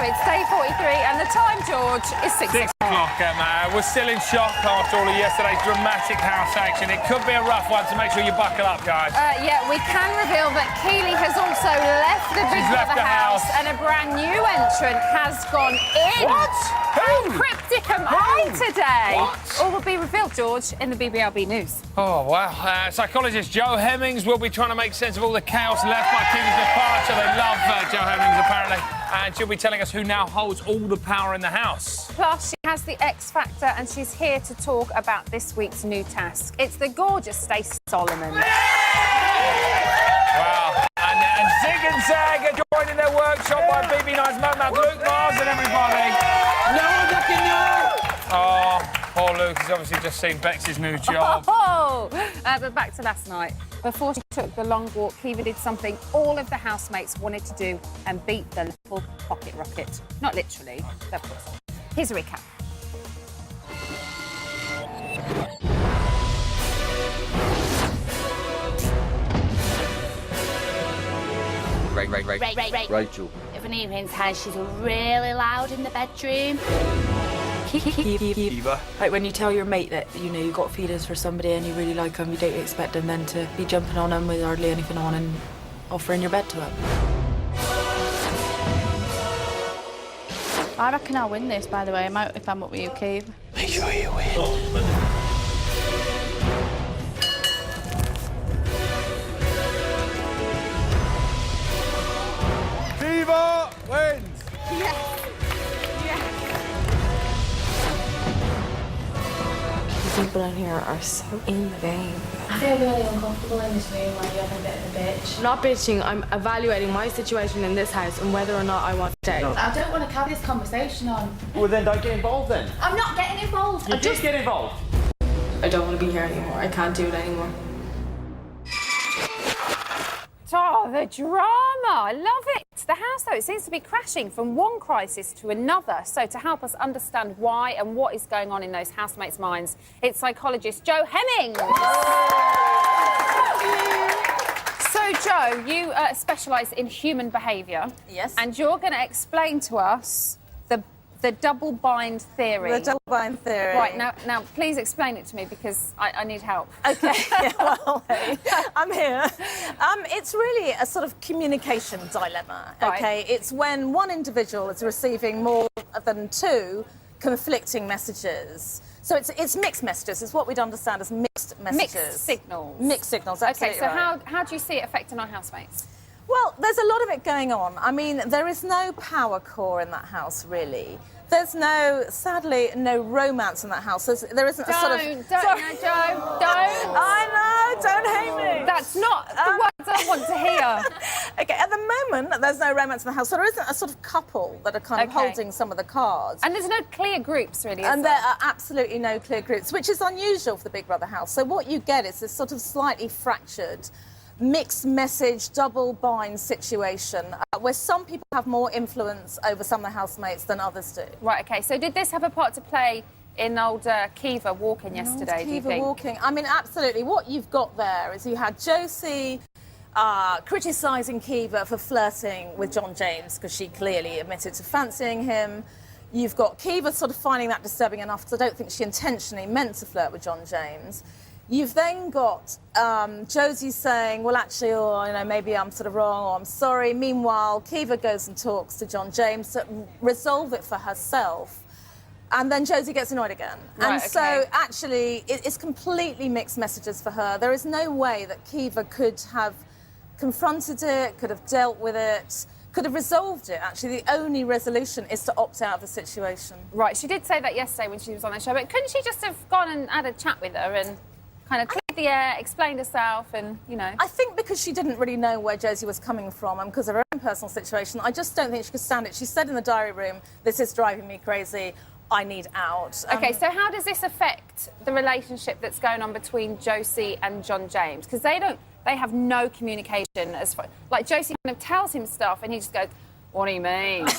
it's day 43 and the time, George, is 6 o'clock, Emma. We're still in shock after all of yesterday's dramatic house action. It could be a rough one, so make sure you buckle up, guys. Yeah, we can reveal that Keely has also left the Big Brother house and a brand new entrant has gone in. What? How cryptic am I today? What? All will be revealed, George, in the BBLB News. Oh, wow. Psychologist Joe Hemmings will be trying to make sense of all the chaos left by Keely's departure. They love Joe Hemmings, apparently. And she'll be telling us who now holds all the power in the house. Plus, she has the X Factor and she's here to talk about this week's new task. It's the gorgeous Stacey Solomon. Wow. And Zig and Zag are joining their workshop by BB9's Momad, Luke Mars and everybody. No one fucking know! Oh, poor Luke has obviously just seen Bex's new job. But back to last night. Before she took the long walk, Kiva did something all of the housemates wanted to do and beat the little pocket rocket. Not literally, but of course. Here's a recap. Rachel. If an evening's hand, she's really loud in the bedroom. Kiva. Like when you tell your mate that, you know, you got feelings for somebody and you really like them, you don't expect them then to be jumping on them with hardly anything on and offering your bed to them. I reckon I'll win this, by the way. I might if I'm up with you, Keith. Make sure you win. Kiva wins! Yes. People in here are so in the game. I feel really uncomfortable in this room when you're having a bit of a bitch. I'm not bitching, I'm evaluating my situation in this house and whether or not I want to stay. I don't want to carry this conversation on. Well, then don't get involved then. I'm not getting involved. You just get involved. I don't want to be here anymore. I can't do it anymore. Oh, the drama. I love it. The house, though, it seems to be crashing from one crisis to another. So to help us understand why and what is going on in those housemates' minds, it's psychologist Joe Hemmings. So, Joe, you specialise in human behaviour. Yes. And you're going to explain to us the double bind theory. The double bind theory. Right, now, please explain it to me because I need help. OK, yeah, well, I'm here. It's really a sort of communication dilemma, OK? Right. It's when one individual is receiving more than two conflicting messages. So it's mixed messages. It's what we'd understand as mixed messages. Mixed signals. Mixed signals, absolutely. OK, so right. how do you see it affecting our housemates? Well, there's a lot of it going on. I mean, there is no power core in that house, really. There's sadly, no romance in that house. There isn't a sort of... Don't, Joe, don't. I know, don't hate me. That's not the words I want to hear. OK, at the moment, there's no romance in the house, so there isn't a sort of couple that are kind of holding some of the cards. And there's no clear groups, really, And there are absolutely no clear groups, which is unusual for the Big Brother house. So what you get is this sort of slightly fractured mixed message, double bind situation where some people have more influence over some of the housemates than others do. Right, OK. So did this have a part to play in old Kiva walking yesterday, do you think? Kiva walking. I mean, absolutely. What you've got there is you had Josie criticising Kiva for flirting with John James because she clearly admitted to fancying him. You've got Kiva sort of finding that disturbing enough because I don't think she intentionally meant to flirt with John James. You've then got Josie saying, well, actually, maybe I'm sort of wrong or I'm sorry. Meanwhile, Kiva goes and talks to John James to resolve it for herself. And then Josie gets annoyed again. Right, so, actually, it's completely mixed messages for her. There is no way that Kiva could have confronted it, could have dealt with it, could have resolved it. Actually, the only resolution is to opt out of the situation. Right, she did say that yesterday when she was on the show, but couldn't she just have gone and had a chat with her and kind of cleared the air, explained herself and, you know... I think because she didn't really know where Josie was coming from and because of her own personal situation, I just don't think she could stand it. She said in the diary room, this is driving me crazy, I need out. OK, so how does this affect the relationship that's going on between Josie and John James? Because they have no communication as far... Like, Josie kind of tells him stuff and he just goes, what do you mean? No,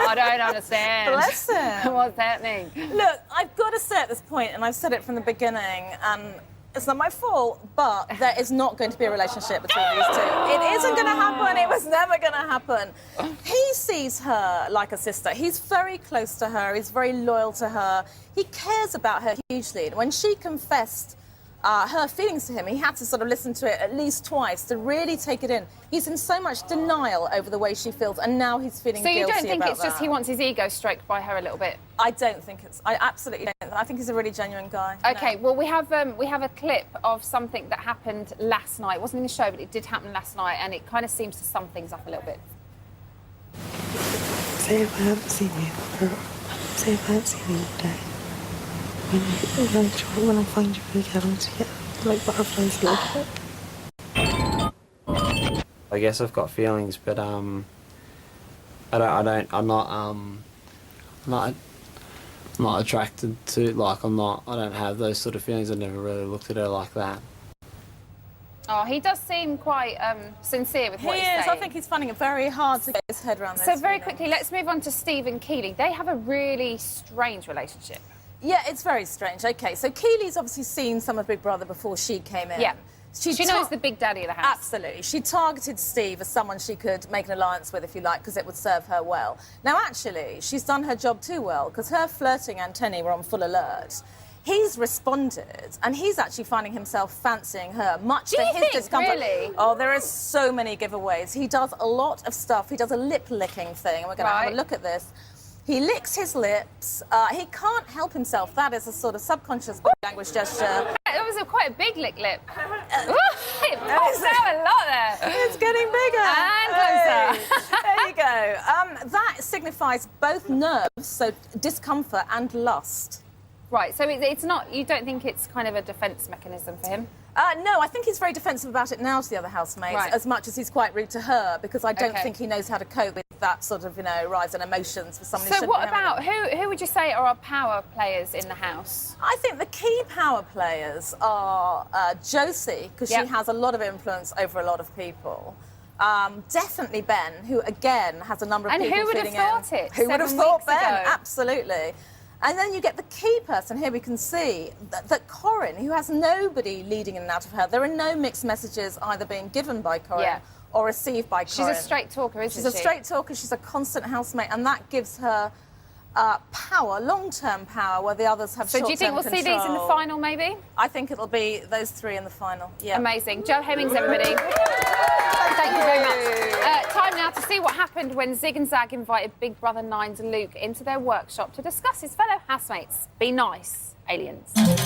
I don't understand. Bless him. What's happening? Look, I've got to say at this point, and I've said it from the beginning, and it's not my fault, but there is not going to be a relationship between these two. It isn't going to happen. It was never going to happen. He sees her like a sister. He's very close to her. He's very loyal to her. He cares about her hugely. And when she confessed her feelings to him, he had to sort of listen to it at least twice to really take it in. He's in so much denial over the way she feels, and now he's feeling guilty about that. So you don't think it's just he wants his ego stroked by her a little bit? I don't think it's... I absolutely don't. I think he's a really genuine guy. OK, No. well, we have a clip of something that happened last night. It wasn't in the show, but it did happen last night, and it kind of seems to sum things up a little bit. Say if I haven't seen you, or say if I haven't seen you today. When I find you again, I want to get like butterflies like it. I guess I've got feelings, but I'm not attracted to, like, I don't have those sort of feelings. I never really looked at her like that. Oh, he does seem quite sincere with what he's saying. He is. I think he's finding it very hard to get his head around this. So very quickly, let's move on to Steve and Keely. They have a really strange relationship. Yeah, it's very strange. OK, so Keely's obviously seen some of Big Brother before she came in. Yeah. She knows the big daddy of the house. Absolutely. She targeted Steve as someone she could make an alliance with, if you like, because it would serve her well. Now, actually, she's done her job too well, because her flirting antennae were on full alert. He's responded, and he's actually finding himself fancying her, much to his discomfort. Really? Oh, there are so many giveaways. He does a lot of stuff. He does a lip-licking thing, and we're going to have a look at this. He licks his lips. He can't help himself. That is a sort of subconscious body language gesture. That was quite a big lip. It pops out a lot there. It's getting bigger. And closer. There you go. That signifies both nerves, so discomfort and lust. Right, so it's not... You don't think it's kind of a defence mechanism for him? No, I think he's very defensive about it now to the other housemates, as much as he's quite rude to her, because I don't think he knows how to cope with that sort of, rise in emotions for somebody. So what about, who would you say are our power players in the house? I think the key power players are Josie, because she has a lot of influence over a lot of people. Definitely Ben, who, again, has a number of people feeding in. And who would have thought it? Who would have thought Ben? Ago. Absolutely. And then you get the key person, here we can see, that Corinne, who has nobody leading in and out of her. There are no mixed messages either being given by Corinne or received by Corinne. She's a straight talker, isn't she? She's a straight talker, she's a constant housemate, and that gives her power, long-term power, where the others have short-term control. So do you think we'll see these in the final, maybe? I think it'll be those three in the final, yeah. Amazing. Jo Hemmings, everybody. Thank you very much. Time now to see what happened when Zig and Zag invited Big Brother 9's Luke into their workshop to discuss his fellow housemates. Be nice, aliens. Yes,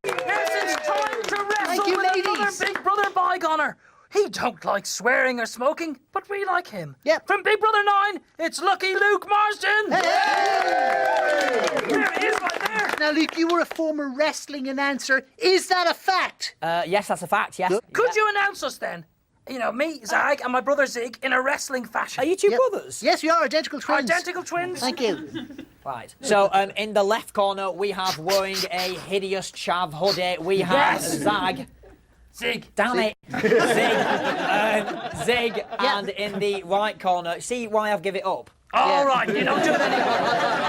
it's time to wrestle with another Big Brother bygoner. He don't like swearing or smoking, but we like him. Yep. From Big Brother 9, it's Lucky Luke Marsden. Hey! There he is, right there. Now, Luke, you were a former wrestling announcer. Is that a fact? Yes, that's a fact, yes. Could you announce us then? You know, me, Zag, and my brother Zig in a wrestling fashion. Are you two brothers? Yes, we are identical twins. Identical twins. Thank you. Right. So, in the left corner, we have wearing a hideous chav hoodie. We have Zag. Zig. Damn it. Zig. And in the right corner, see why I've give it up? All right, you don't do it anymore.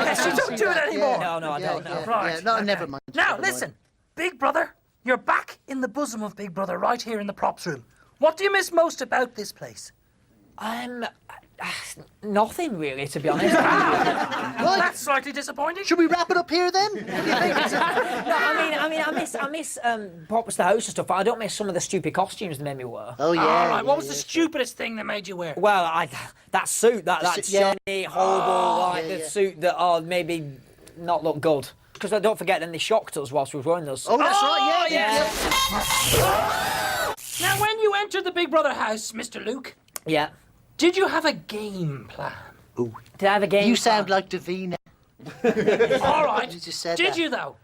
Yes, you don't do it anymore. No, I don't know. Right. No, never mind. Now, listen. Big Brother, you're back in the bosom of Big Brother right here in the props room. What do you miss most about this place? Nothing really, to be honest. Well, that's slightly disappointing. Should we wrap it up here then? No, I miss props the house and stuff. But I don't miss some of the stupid costumes they made me wear. Oh yeah. All right. What was the stupidest thing they made you wear? Well, that suit, that shiny, horrible, the suit that maybe not look good. Because don't forget, then they shocked us whilst we were wearing those. Oh, that's right. Yeah. Now, when you entered the Big Brother house, Mr. Luke. Yeah. Did you have a game plan? Ooh. Did I have a game You plan? sound like Davina. All right. You just said Did that. you, though?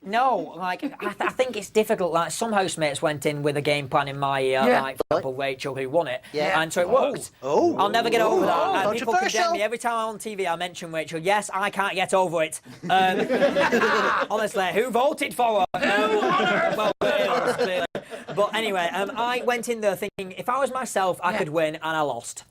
No, I think it's difficult. Like, some housemates went in with a game plan in my ear, like, for example, Rachel, who won it. Yeah. And so it worked. Oh. I'll never get over that. And people Controversial. condemn me. Every time I'm on TV, I mention Rachel. Yes, I can't get over it. Honestly, who voted for her? Well, clearly. But anyway, I went in there thinking, if I was myself, I could win, and I lost.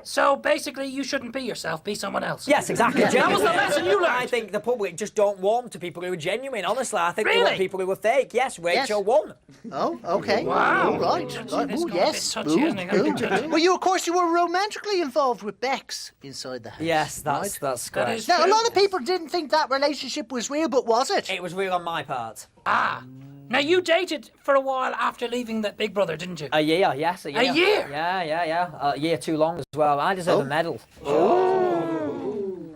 So basically, you shouldn't be yourself, be someone else. Yes, exactly. That was the lesson you learned. I think the public just don't warm to people who are genuine, honestly. I think they Really? want people who are fake. Yes, Rachel won. Oh, okay. Wow. All right. It's Ooh, got a yes. bit touchy, isn't it? Got a bit touchy. Well, of course, you were romantically involved with Bex inside the house. Yes, that's That correct. is Now, a true. lot of people didn't think that relationship was real, but was it? It was real on my part. Ah. Now, you dated for a while after leaving that Big Brother, didn't you? A year, yes, a year. A year? Yeah. A year too long as well. I deserve a medal.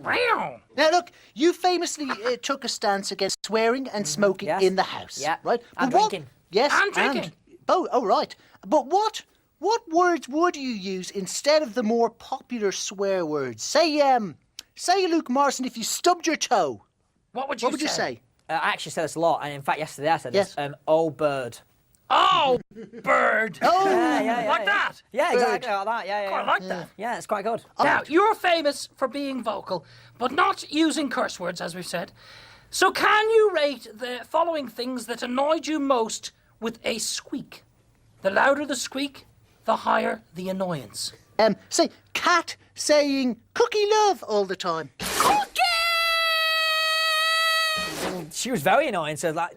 Wow. Now, look, you famously took a stance against swearing and smoking Yes. in the house. Yeah. Right? And But what- drinking. Yes. And drinking. Oh, right. But what words would you use instead of the more popular swear words? Say, Luke Morrison, if you stubbed your toe. What would you say? I actually said this a lot, and in fact, yesterday I said Yes. this. Oh, bird. Oh, bird. Oh, Like that? Yeah, Bird. exactly like that. Yeah. Quite like that. Yeah, it's quite good. Now, you're famous for being vocal, but not using curse words, as we've said. So can you rate the following things that annoyed you most with a squeak? The louder the squeak, the higher the annoyance. Say, cat saying cookie love all the time. She was very annoying, so like...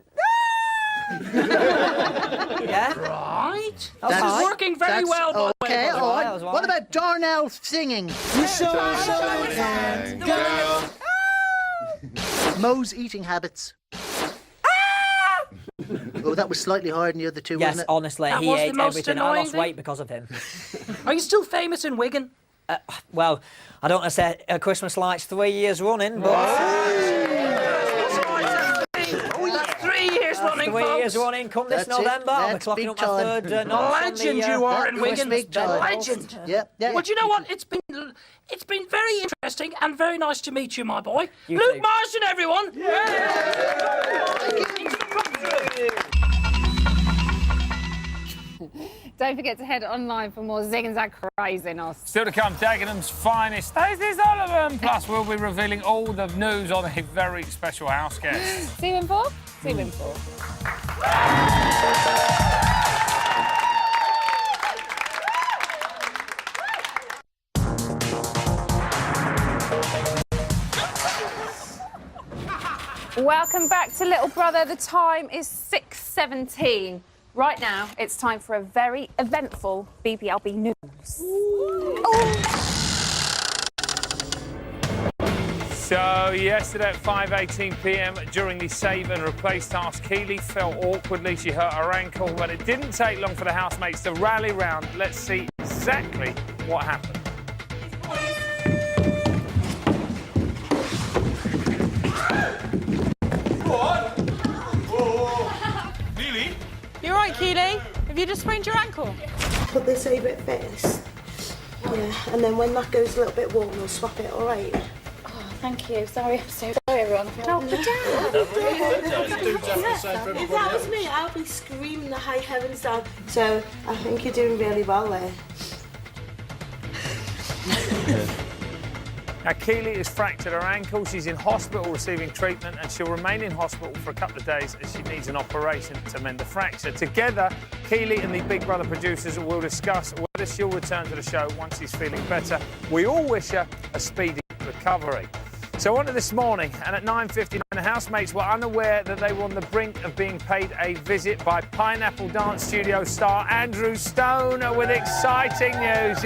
yeah. Right. This That's- is working very well, by the way. Okay, brother. all That right. was What about Darnell singing? Mo's eating habits. Oh, that was slightly higher than the other two, Yes, wasn't it? honestly, That he was the ate most everything. I annoying lost thing? weight because of him. Are you still famous in Wigan? Well, I don't want to say Christmas lights 3 years running, but... That's 3 years running, 3 folks. years running. Come this That's it. November, I'll be That's clocking big up my time. third notch on Legend the, you are in that was Wigan. big time. Legend. Yeah. Well, do you know what? It's been very interesting and very nice to meet you, my boy. You Luke too. Marsden, everyone. Don't forget to head online for more Zig and Zag craziness. Still to come, Dagenham's finest. Stacey Sullivan. Plus, we'll be revealing all the news on a very special house guest. See you in 4? See you in 4. Welcome back to Little Brother. The time is 6:17. Right now, it's time for a very eventful BBLB news. So, yesterday at 5:18 p.m, during the save and replace task, Keely fell awkwardly. She hurt her ankle, but it didn't take long for the housemates to rally round. Let's see exactly what happened. You're right, Keely. Have you just sprained your ankle? Put this over it first. Yeah, and then when that goes a little bit warm, we'll swap it, all right? Oh, thank you. Sorry, I'm so sorry, everyone. If that was me, I'd be screaming the high heavens down. So I think you're doing really well there. Now, Keely has fractured her ankle. She's in hospital receiving treatment, and she'll remain in hospital for a couple of days as she needs an operation to mend the fracture. Together, Keely and the Big Brother producers will discuss whether she'll return to the show once she's feeling better. We all wish her a speedy recovery. So on to this morning, and at 9:59, the housemates were unaware that they were on the brink of being paid a visit by Pineapple Dance Studio star Andrew Stone with exciting news,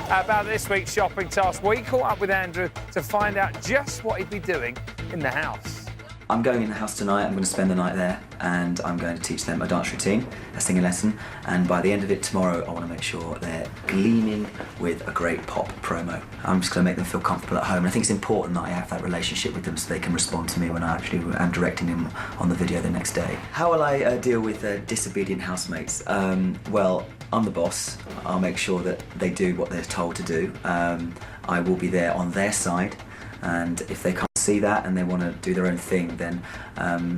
about this week's shopping task. We caught up with Andrew to find out just what he'd be doing in the house. I'm going in the house tonight. I'm going to spend the night there, and I'm going to teach them a dance routine, a singing lesson, and by the end of it tomorrow, I want to make sure they're gleaming with a great pop promo. I'm just going to make them feel comfortable at home, and I think it's important that I have that relationship with them so they can respond to me when I actually am directing them on the video the next day. How will I deal with disobedient housemates? Well, I'm the boss. I'll make sure that they do what they're told to do. I will be there on their side, and if they can't see that and they want to do their own thing, then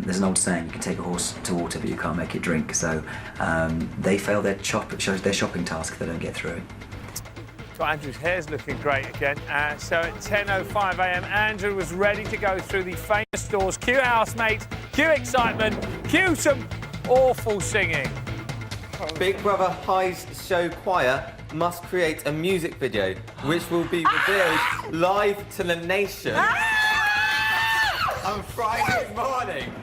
there's an old saying, you can take a horse to water but you can't make it drink. So they fail their shopping task if they don't get through it. So Andrew's hair's looking great again. So at 10:05 a.m, Andrew was ready to go through the famous stores. Cue housemates, cue excitement, cue some awful singing. Big Brother High's show choir must create a music video which will be revealed live to the nation on Friday morning.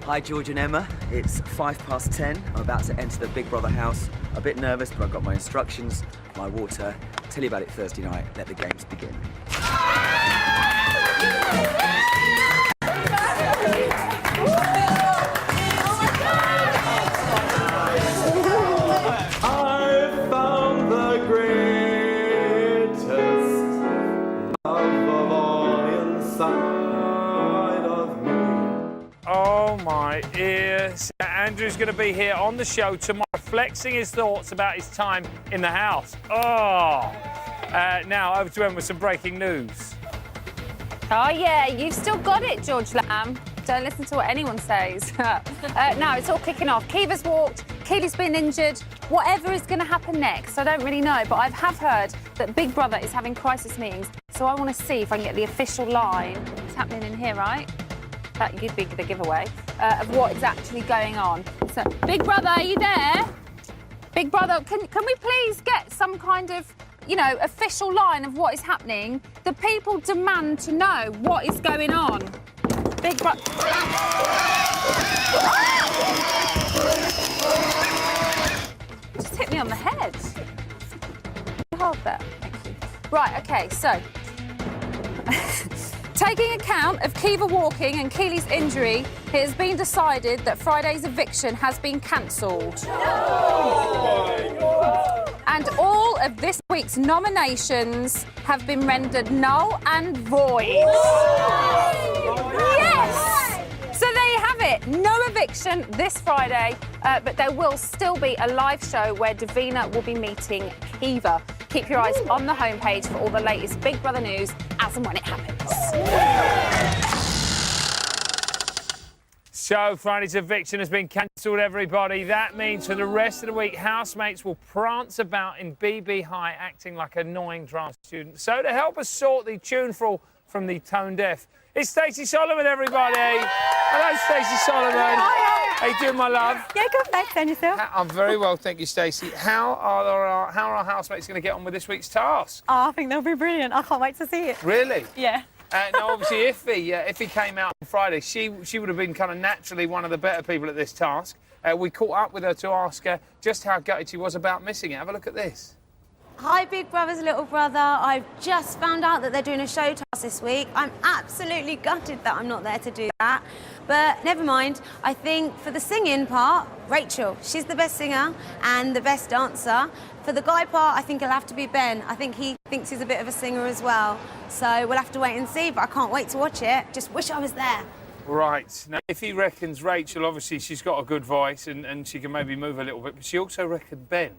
Hi, George and Emma. It's 10:05. I'm about to enter the Big Brother house. A bit nervous, but I've got my instructions, my water. Tell you about it Thursday night. Let the games begin. I found the greatest love of all inside of me. Oh my ears. Andrew's going to be here on the show tomorrow, flexing his thoughts about his time in the house. Oh. Now, over to Emma with some breaking news. Oh, yeah, you've still got it, George Lamb. Don't listen to what anyone says. Now, it's all kicking off. Kiva's walked, Keely's been injured. Whatever is going to happen next, I don't really know, but I have heard that Big Brother is having crisis meetings, so I want to see if I can get the official line. It's happening in here, right? That could be the giveaway of what is actually going on. So, Big Brother, are you there? Big Brother, can we please get some kind of, you know, official line of what is happening? The people demand to know what is going on. Big Brother. Just hit me on the head. Hold that. Thank you. Right, okay, so. Taking account of Kiva walking and Keely's injury, it has been decided that Friday's eviction has been cancelled. And all of this week's nominations have been rendered null and void. Yes! So there you have it. No eviction this Friday, but there will still be a live show where Davina will be meeting Kiva. Keep your eyes on the homepage for all the latest Big Brother news as and when it happens. So, Friday's eviction has been cancelled, everybody. That means for the rest of the week, housemates will prance about in BB High acting like annoying drama students. So, to help us sort the tuneful from the tone deaf, it's Stacey Solomon, everybody. Hello, Stacey Solomon. How you doing, my love? Yeah, good, thanks. And yourself? I'm very well, thank you, Stacey. How are our housemates going to get on with this week's task? Oh, I think they'll be brilliant. I can't wait to see it. Really? Yeah. Now, obviously, if he came out on Friday, she would have been kind of naturally one of the better people at this task. We caught up with her to ask her just how gutted she was about missing it. Have a look at this. Hi, Big Brother's little brother. I've just found out that they're doing a show task this week. I'm absolutely gutted that I'm not there to do that. But never mind. I think for the singing part, Rachel. She's the best singer and the best dancer. For the guy part, I think it'll have to be Ben. I think he thinks he's a bit of a singer as well. So we'll have to wait and see, but I can't wait to watch it. Just wish I was there. Right. Now, if he reckons Rachel, obviously, she's got a good voice and she can maybe move a little bit, but she also reckoned Ben.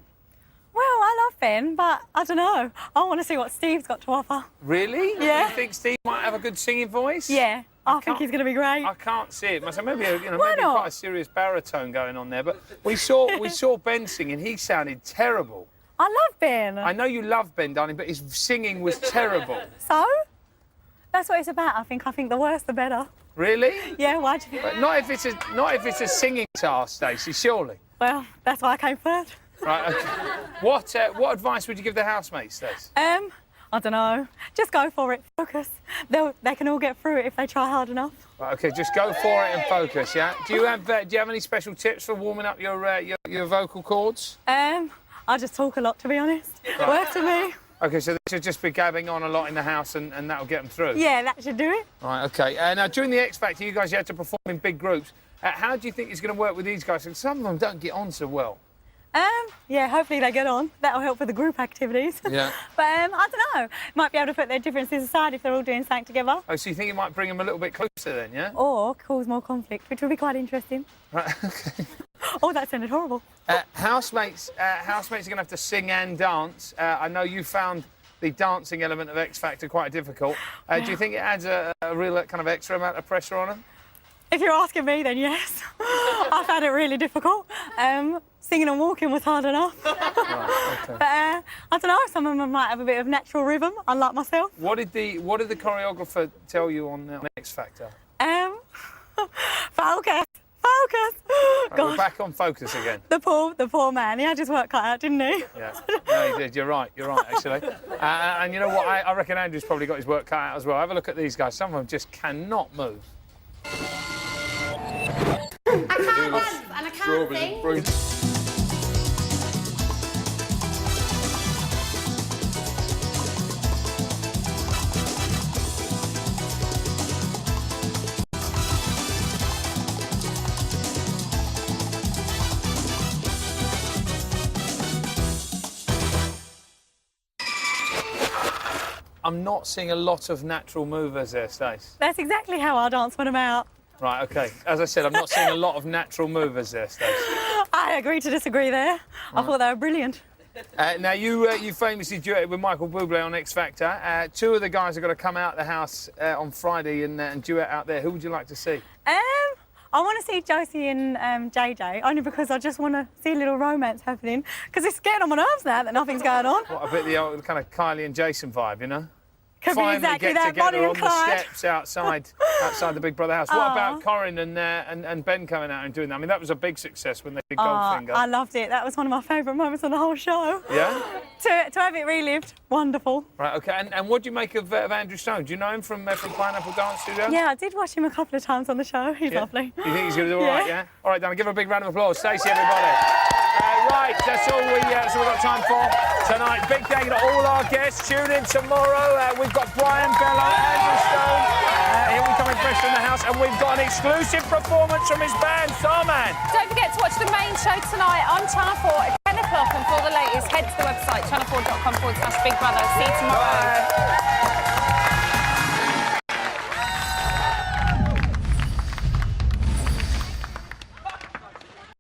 Well, I love Ben, but I don't know. I want to see what Steve's got to offer. Really? Yeah. You think Steve might have a good singing voice? Yeah. I think he's going to be great. I can't see it. So maybe quite a serious baritone going on there. But we saw Ben singing. He sounded terrible. I love Ben. I know you love Ben, darling, but his singing was terrible. So? That's what it's about. I think the worse the better. Really? Yeah. Why do you? But not if it's a singing task, Stacey. Surely. Well, that's why I came first. Right. Okay. What advice would you give the housemates, Stacey? I don't know. Just go for it. Focus. They can all get through it if they try hard enough. Right, okay, just go for it and focus. Yeah. Do you have any special tips for warming up your vocal cords? I just talk a lot, to be honest. Right. Works for me. Okay, so they should just be gabbing on a lot in the house and that'll get them through? Yeah, that should do it. Right, okay. Now, during the X Factor, you guys had to perform in big groups. How do you think it's going to work with these guys? Because some of them don't get on so well. Yeah, hopefully they get on. That'll help with the group activities. Yeah. But I don't know. Might be able to put their differences aside if they're all doing something together. Oh, so you think it might bring them a little bit closer then, yeah? Or cause more conflict, which would be quite interesting. Right, okay. Oh, that sounded horrible. Housemates are going to have to sing and dance. I know you found the dancing element of X Factor quite difficult. Do you think it adds a real kind of extra amount of pressure on them? If you're asking me, then yes. I found it really difficult. Singing and walking was hard enough. Right, okay. But I don't know, some of them might have a bit of natural rhythm, unlike myself. What did the choreographer tell you on X Factor? Focus. focus. Right, we're God, back on focus again. the poor man. He had his work cut out, didn't he? Yeah, no, he did. You're right, actually. And you know what? I reckon Andrew's probably got his work cut out as well. Have a look at these guys. Some of them just cannot move. I can't dance and I can't sing. I'm not seeing a lot of natural movers there, Stace. That's exactly how our dance went about. Right, OK. As I said, I'm not seeing a lot of natural movers there, Stace. I agree to disagree there. I thought they were brilliant. Now, you famously duetted with Michael Bublé on X Factor. Two of the guys are going to come out the house on Friday and duet out there. Who would you like to see? I want to see Josie and JJ, only because I just want to see a little romance happening, because it's getting on my nerves now that nothing's going on. What, a bit the old kind of Kylie and Jason vibe, you know? Could Finally be exactly get that, together Bonnie and on Clyde. the steps outside the Big Brother house. What about Corin and Ben coming out and doing that? I mean, that was a big success when they did Goldfinger. I loved it. That was one of my favourite moments on the whole show. Yeah? To have it relived, wonderful. Right, OK. And what do you make of Andrew Stone? Do you know him from Pineapple Dance Studio? Yeah, I did watch him a couple of times on the show. He's lovely. You think he's going to do all right, yeah? All right, Dan, give him a big round of applause. Stacey, everybody. Right, that's all we've got time for tonight. Big thank you to all our guests. Tune in tomorrow. We've got Brian Bello, Andrew Stone. Here we coming fresh from the house, and we've got an exclusive performance from his band, Starman. Don't forget to watch the main show tonight on Channel 4 at 10 o'clock, and for the latest, head to the website channel4.com/Big Brother. See you tomorrow. Bye.